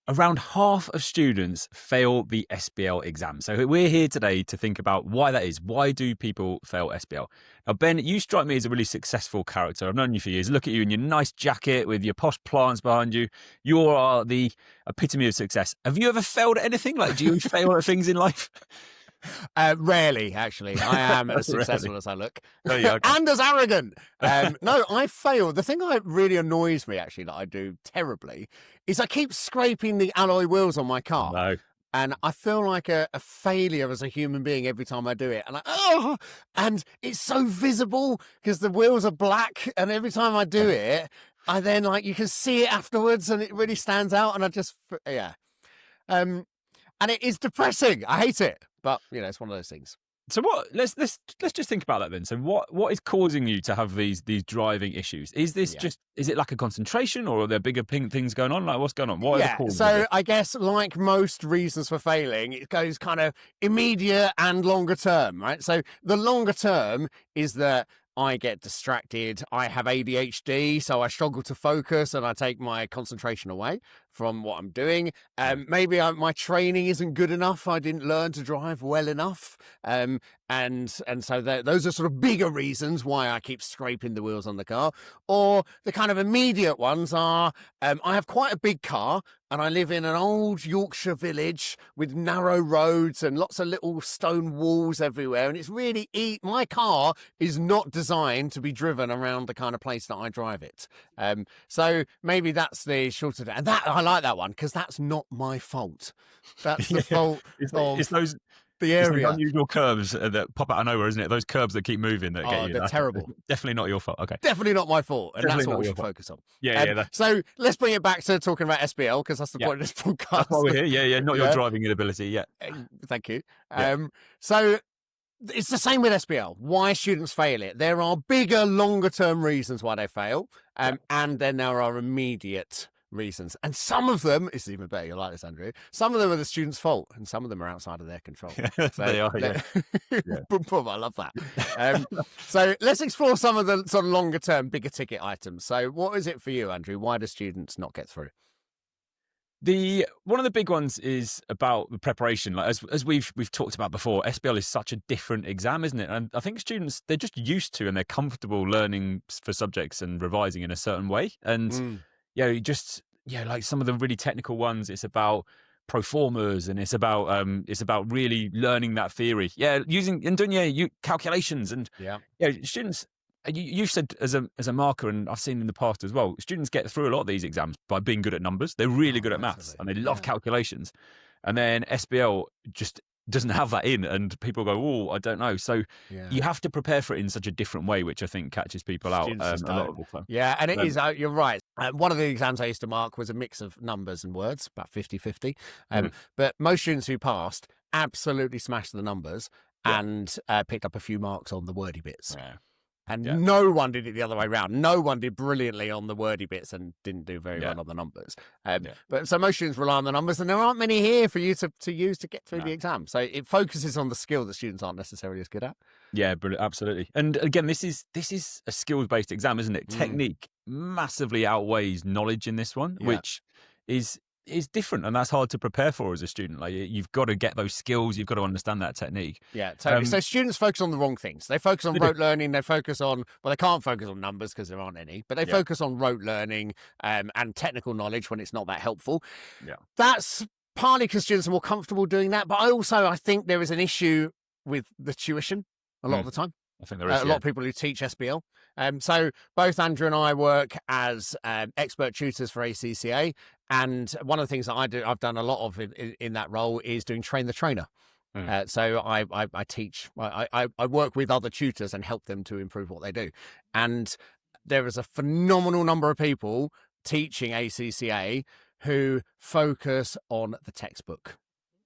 around half of students fail the SBL exam. So we're here today to think about why that is. Why do people fail SBL? Now, Ben, you strike me as a really successful character. I've known you for years. Look at you in your nice jacket with your posh plants behind you. You are the epitome of success. Have you ever failed at anything? Like, do you fail at things in life? Rarely, actually. I am as successful Rarely. as I look. Oh, yeah, okay. And as arrogant. No, I fail. The thing that really annoys me, actually, that I do terribly, is I keep scraping the alloy wheels on my car. No. And I feel like a failure as a human being every time I do it. And it's so visible because the wheels are black. And every time I do it, I then you can see it afterwards and it really stands out. And I just, and it is depressing. I hate it. But, it's one of those things. So let's just think about that then. So what is causing you to have these driving issues? Is this is it lack of concentration, or are there bigger things going on? Like, what's going on? What are the causes? So I guess like most reasons for failing, it goes kind of immediate and longer term, right? So the longer term is that I get distracted. I have ADHD, so I struggle to focus and I take my concentration away from what I'm doing. Maybe my training isn't good enough. I didn't learn to drive well enough. And so those are sort of bigger reasons why I keep scraping the wheels on the car. Or the kind of immediate ones are, I have quite a big car and I live in an old Yorkshire village with narrow roads and lots of little stone walls everywhere. And it's really, my car is not designed to be driven around the kind of place that I drive it. So maybe that's the short of it. And that, I like that one because that's not my fault. That's the fault it's those the area. It's unusual curves that pop out of nowhere, isn't it? Those curves that keep moving that get you. They're terrible. Definitely not your fault. Okay. Definitely not my fault. And Definitely that's what we should fault. focus on. Yeah. So let's bring it back to talking about SBL because that's the point of this podcast. That's why we're here. Yeah. Not your driving inability. Yeah. Thank you. So it's the same with SBL. Why students fail it. There are bigger, longer term reasons why they fail. And then there are immediate reasons. And some of them, it's even better, you like this, Andrew, some of them are the student's fault and some of them are outside of their control. So, they are, Boom, boom, I love that. So let's explore some of the sort of longer term, bigger ticket items. So what is it for you, Andrew? Why do students not get through? One of the big ones is about the preparation. Like as we've talked about before, SBL is such a different exam, isn't it? And I think students, they're just used to and they're comfortable learning for subjects and revising in a certain way. And like some of the really technical ones, it's about pro formas and it's about really learning that theory. Using and doing calculations and students. You've said as a marker, and I've seen in the past as well, students get through a lot of these exams by being good at numbers. They're really good at maths and they love calculations. And then SBL just doesn't have that in, and people go, "Oh, I don't know." So you have to prepare for it in such a different way, which I think catches people out a lot of the time. Yeah, and it is, you're right. One of the exams I used to mark was a mix of numbers and words, about 50-50. But most students who passed absolutely smashed the numbers and picked up a few marks on the wordy bits. And no one did it the other way around. No one did brilliantly on the wordy bits and didn't do very well on the numbers. But so most students rely on the numbers, and there aren't many here for you to use to get through the exam. So it focuses on the skill that students aren't necessarily as good at. Yeah, brilliant, absolutely. And again, this is a skills-based exam, isn't it? Technique massively outweighs knowledge in this one, which is different, and that's hard to prepare for as a student. Like, you've got to get those skills, you've got to understand that technique. Yeah, totally. So students focus on the wrong things. They focus on rote learning. They focus on, well, they can't focus on numbers because there aren't any, but they focus on rote learning and technical knowledge when it's not that helpful. That's partly because students are more comfortable doing that, but I think there is an issue with the tuition a lot of the time. I think there is a lot of people who teach SBL. So both Andrew and I work as expert tutors for ACCA. And one of the things that I've done a lot of in that role is doing train the trainer. So I teach, I work with other tutors and help them to improve what they do. And there is a phenomenal number of people teaching ACCA who focus on the textbook.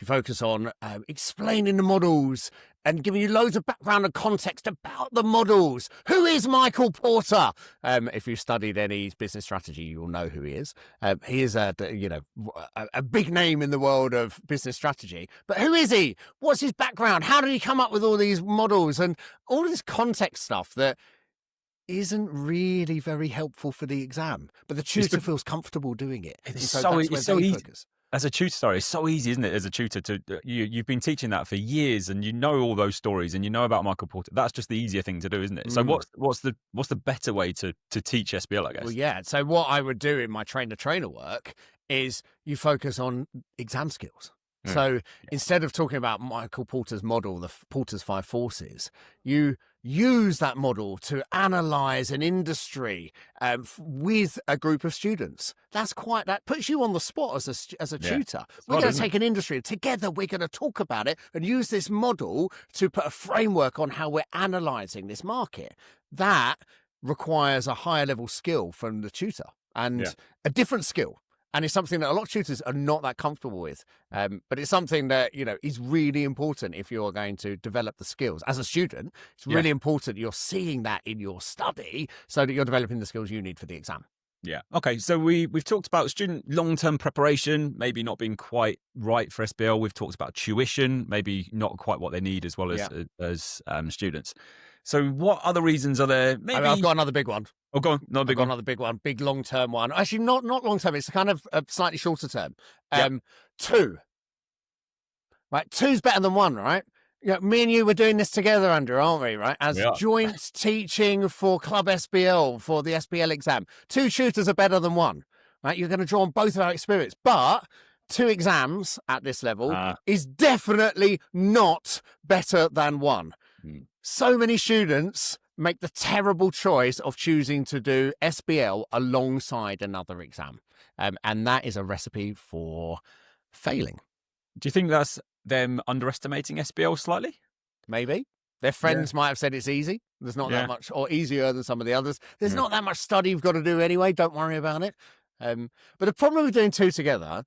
You focus on explaining the models and giving you loads of background and context about the models. Who is Michael Porter? If you've studied any business strategy, you'll know who he is. He is a big name in the world of business strategy. But who is he? What's his background? How did he come up with all these models and all this context stuff that isn't really very helpful for the exam? But the tutor feels comfortable doing it. It's so easy. as a tutor, sorry, it's so easy, isn't it? As a tutor, you've been teaching that for years, and you know all those stories, and you know about Michael Porter. That's just the easier thing to do, isn't it? So what's the better way to teach SBL? I guess. Well, yeah. So what I would do in my trainer work is you focus on exam skills. So instead of talking about Michael Porter's model, the Porter's 5 forces, you use that model to analyze an industry with a group of students. That puts you on the spot as a tutor. We're going to take an industry together. We're going to talk about it and use this model to put a framework on how we're analyzing this market. That requires a higher level skill from the tutor and a different skill. And it's something that a lot of tutors are not that comfortable with. But it's something that, is really important if you're going to develop the skills. As a student, it's really important you're seeing that in your study so that you're developing the skills you need for the exam. Yeah. Okay. So we've talked about student long-term preparation, maybe not being quite right for SBL. We've talked about tuition, maybe not quite what they need as well as students. So what other reasons are there? Maybe I've got another big one. Oh, go on. Another big one. Big long-term one. Actually, not long-term. It's kind of a slightly shorter term. 2. Right? 2's better than 1, right? Me and you were doing this together, Andrew, aren't we? Right? As joint teaching for Club SBL, for the SBL exam. 2 tutors are better than 1. Right? You're going to draw on both of our experience. But 2 exams at this level is definitely not better than 1. So many students make the terrible choice of choosing to do SBL alongside another exam. And that is a recipe for failing. Do you think that's them underestimating SBL slightly? Maybe. Their friends might have said it's easy. There's not that much, or easier than some of the others. There's not that much study you've got to do anyway. Don't worry about it. But the problem with doing 2 together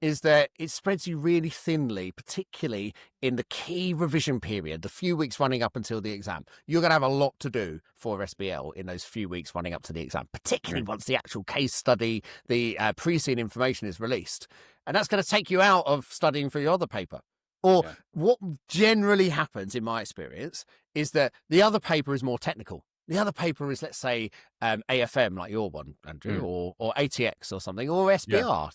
is that it spreads you really thinly, particularly in the key revision period, the few weeks running up until the exam. You're going to have a lot to do for SBL in those few weeks running up to the exam, particularly once the actual case study, the preceding information is released. And that's going to take you out of studying for your other paper. Or what generally happens, in my experience, is that the other paper is more technical. The other paper is, let's say, AFM, like your one, Andrew, or ATX or something, or SBR,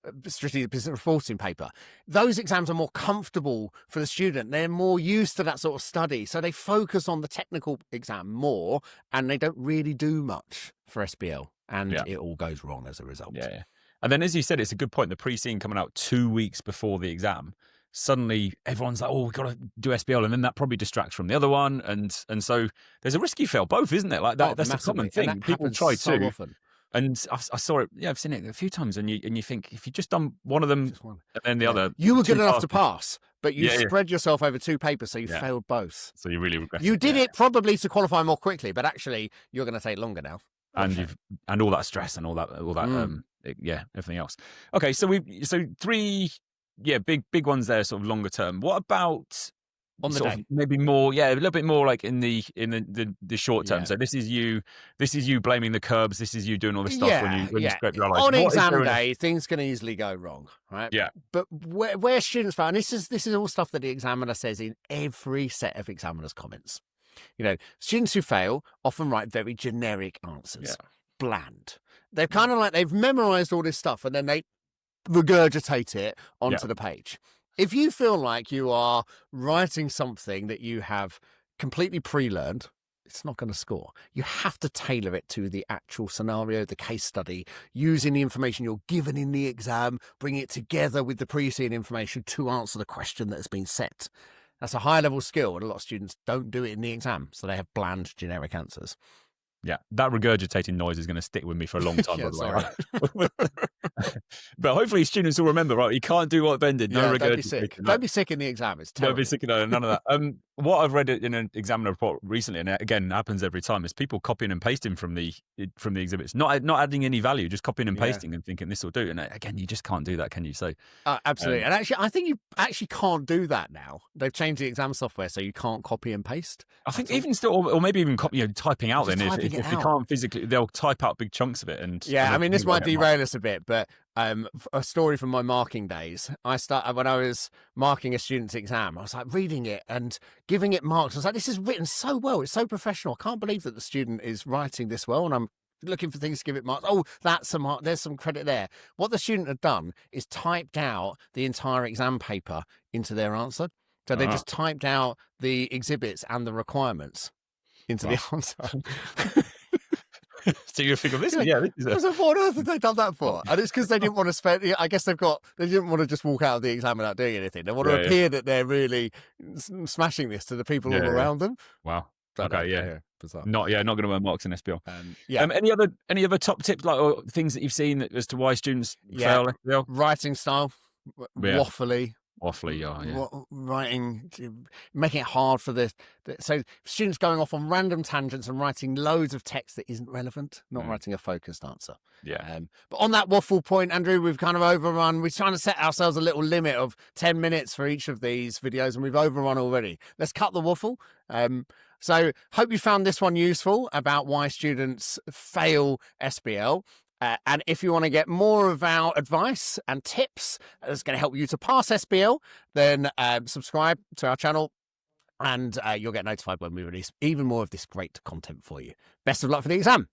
the Strategic Business Reporting paper. Those exams are more comfortable for the student. They're more used to that sort of study. So they focus on the technical exam more, and they don't really do much for SBL. And it all goes wrong as a result. Yeah. And then, as you said, it's a good point. The pre-scene coming out 2 weeks before the exam. Suddenly everyone's like, oh, we've got to do SBL, and then that probably distracts from the other one, and so there's a risk you fail both, isn't it? Like that, that's a common thing. People try so to often. And I saw it. Yeah, I've seen it a few times, and you think if you just done one of them and then the other, you were good enough to pass, but you spread yourself over 2 papers, so you failed both. So you really regret. You did it probably to qualify more quickly, but actually you're going to take longer now. And all that stress and all that everything else. Okay, so 3 big ones there, sort of longer term. What about on the day? Maybe more, a little bit more like in the short term. So this is you blaming the curbs. This is you doing all this stuff when you scrape your eyes. On exam day, things can easily go wrong, right? Yeah. But where students fail, and this is all stuff that the examiner says in every set of examiner's comments. Students who fail often write very generic answers, bland. They're kind of like they've memorized all this stuff and then they regurgitate it onto the page. If you feel like you are writing something that you have completely pre-learned, it's not going to score. You have to tailor it to the actual scenario, the case study, using the information you're given in the exam, bring it together with the preceding information to answer the question that has been set. That's a high-level skill, and a lot of students don't do it in the exam, so they have bland, generic answers. Yeah, that regurgitating noise is going to stick with me for a long time, by the way. Right? But hopefully students will remember, right? You can't do what Ben did. No regurgitation. Don't be sick. Don't be sick in the exam. It's terrible. Don't be sick. No, none of that. What I've read in an examiner report recently, and again, happens every time, is people copying and pasting from the exhibits, not adding any value, just copying and pasting and thinking this will do. And again, you just can't do that, can you? So absolutely. And actually, I think you actually can't do that now. They've changed the exam software, so you can't copy and paste. I think even still, or maybe even typing out. Then if you can't physically, they'll type out big chunks of it. And I mean, this might derail us a bit, but a story from my marking days. When I was marking a student's exam, I was like reading it and giving it marks. I was like, this is written so well. It's so professional. I can't believe that the student is writing this well. And I'm looking for things to give it marks. Oh, that's a mark. There's some credit there. What the student had done is typed out the entire exam paper into their answer. So they just typed out the exhibits and the requirements into the answer. So you think of this? Yeah, this is So what on earth have they done that for? And it's because they didn't want to spend. I guess they didn't want to just walk out of the exam without doing anything. They want to appear that they're really smashing this to the people all around them. Wow. But Okay. Bizarre. Not going to earn marks in SBL. Yeah. Any other top tips, like, or things that you've seen as to why students fail SBL? Writing style, waffly. Writing, making it hard for this. So students going off on random tangents and writing loads of text that isn't relevant, not writing a focused answer. Yeah. But on that waffle point, Andrew, we've kind of overrun. We're trying to set ourselves a little limit of 10 minutes for each of these videos, and we've overrun already. Let's cut the waffle. So hope you found this one useful about why students fail SBL. And if you want to get more of our advice and tips that's going to help you to pass SBL, then subscribe to our channel and you'll get notified when we release even more of this great content for you. Best of luck for the exam.